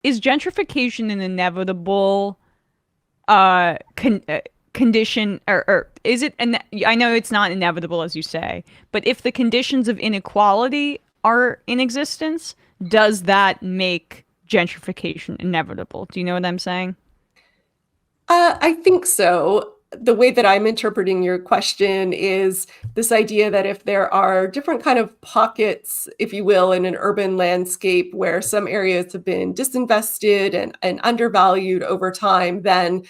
is gentrification an inevitable condition, or is it? And I know it's not inevitable, as you say, but if the conditions of inequality are in existence, does that make gentrification inevitable? Do you know what I'm saying? I think so. The way that I'm interpreting your question is this idea that if there are different kind of pockets, if you will, in an urban landscape where some areas have been disinvested and undervalued over time, then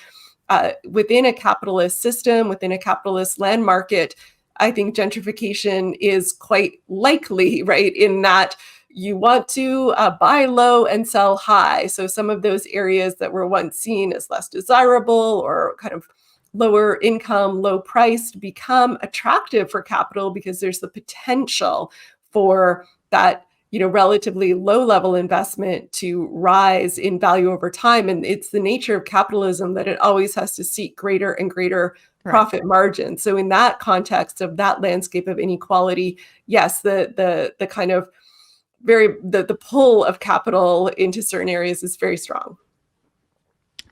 within a capitalist system, within a capitalist land market, I think gentrification is quite likely, right? In that you want to buy low and sell high. So some of those areas that were once seen as less desirable or kind of lower income, low priced become attractive for capital because there's the potential for that relatively low level investment to rise in value over time. And it's the nature of capitalism that it always has to seek greater and greater Right. profit margins. So in that context of that landscape of inequality, yes, the kind of the pull of capital into certain areas is very strong.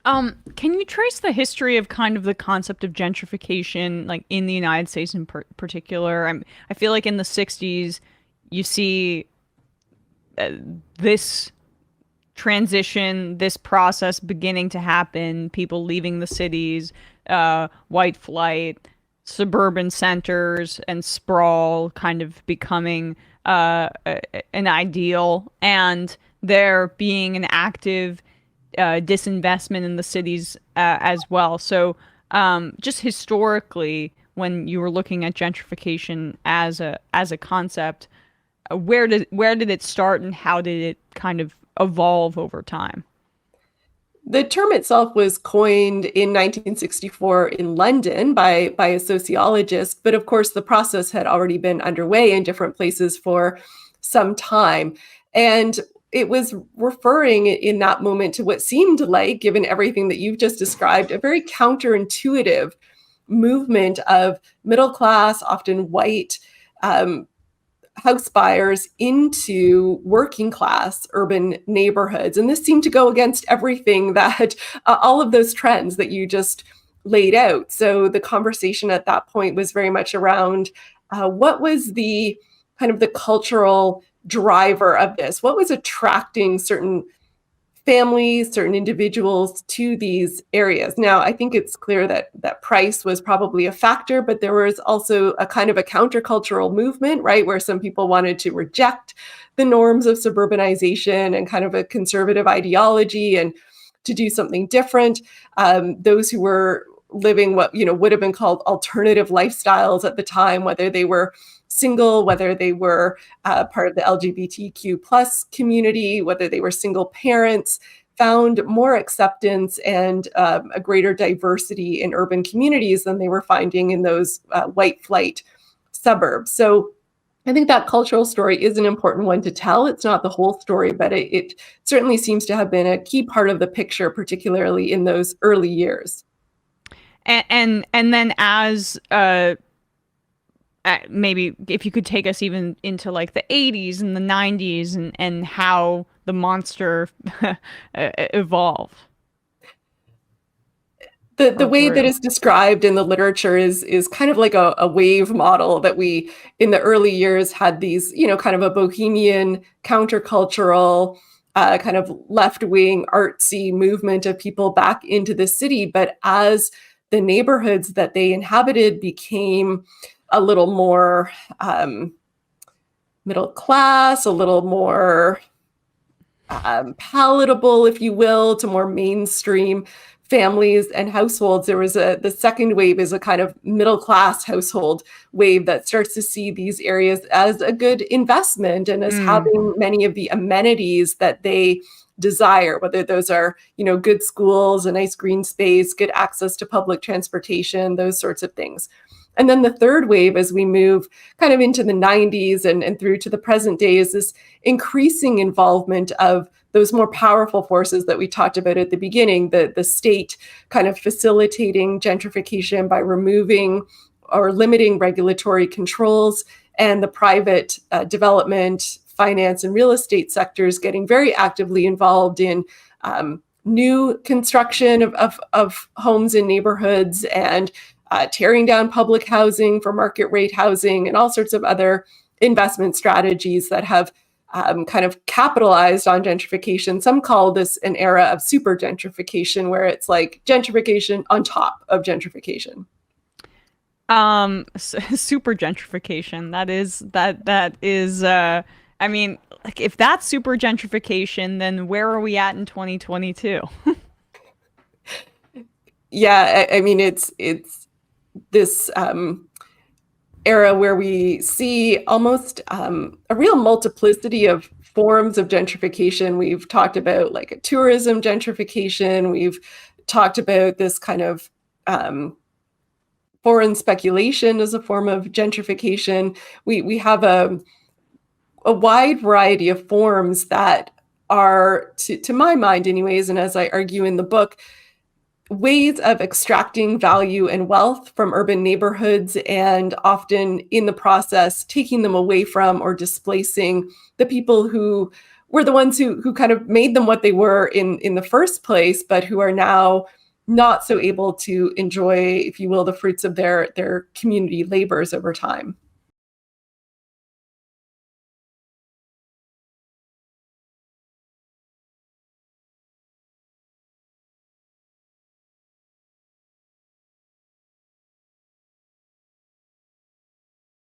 Can you trace the history of kind of the concept of gentrification, like in the United States in particular? I feel like in the 60s, you see uh, this transition, this process beginning to happen, people leaving the cities, white flight, suburban centers, and sprawl kind of becoming an ideal, and there being an active disinvestment in the cities as well. So, just historically, when you were looking at gentrification as a concept, where did it start, and how did it kind of evolve over time? The term itself was coined in 1964 in London by a sociologist, but of course the process had already been underway in different places for some time. And it was referring in that moment to what seemed like, given everything that you've just described, a very counterintuitive movement of middle class, often white, um, house buyers into working class urban neighborhoods. And this seemed to go against everything that all of those trends that you just laid out. So the conversation at that point was very much around what was the kind of the cultural driver of this? What was attracting certain families, certain individuals to these areas? Now, I think it's clear that price was probably a factor, but there was also a kind of a countercultural movement, right, where some people wanted to reject the norms of suburbanization and kind of a conservative ideology and to do something different. Those who were living what would have been called alternative lifestyles at the time, whether they were single, whether they were part of the LGBTQ plus community, whether they were single parents, found more acceptance and a greater diversity in urban communities than they were finding in those white flight suburbs. So I think that cultural story is an important one to tell. It's not the whole story, but it certainly seems to have been a key part of the picture, particularly in those early years. And then as maybe if you could take us even into like the 80s and the 90s, and how the monster evolved The or way that grew. is described in the literature is kind of like a wave model that we in the early years had these, kind of a bohemian countercultural kind of left-wing artsy movement of people back into the city. But as the neighborhoods that they inhabited became a little more middle class, a little more palatable, if you will, to more mainstream families and households. There was the second wave is a kind of middle class household wave that starts to see these areas as a good investment and as Mm. having many of the amenities that they desire, whether those are, good schools, a nice green space, good access to public transportation, those sorts of things. And then the third wave, as we move kind of into the 90s and through to the present day, is this increasing involvement of those more powerful forces that we talked about at the beginning, the state kind of facilitating gentrification by removing or limiting regulatory controls, and the private development, finance, and real estate sectors getting very actively involved in new construction of homes in neighborhoods and tearing down public housing for market rate housing and all sorts of other investment strategies that have kind of capitalized on gentrification. Some call this an era of super gentrification, where it's like gentrification on top of gentrification. Super gentrification. That is I mean, like if that's super gentrification, then where are we at in 2022? Yeah, I mean it's this era where we see almost a real multiplicity of forms of gentrification. We've talked about like a tourism gentrification. We've talked about this kind of foreign speculation as a form of gentrification. We have a wide variety of forms that are, to my mind anyways, and as I argue in the book, ways of extracting value and wealth from urban neighborhoods, and often in the process taking them away from or displacing the people who were the ones who kind of made them what they were in the first place, but who are now not so able to enjoy, if you will, the fruits of their community labors over time.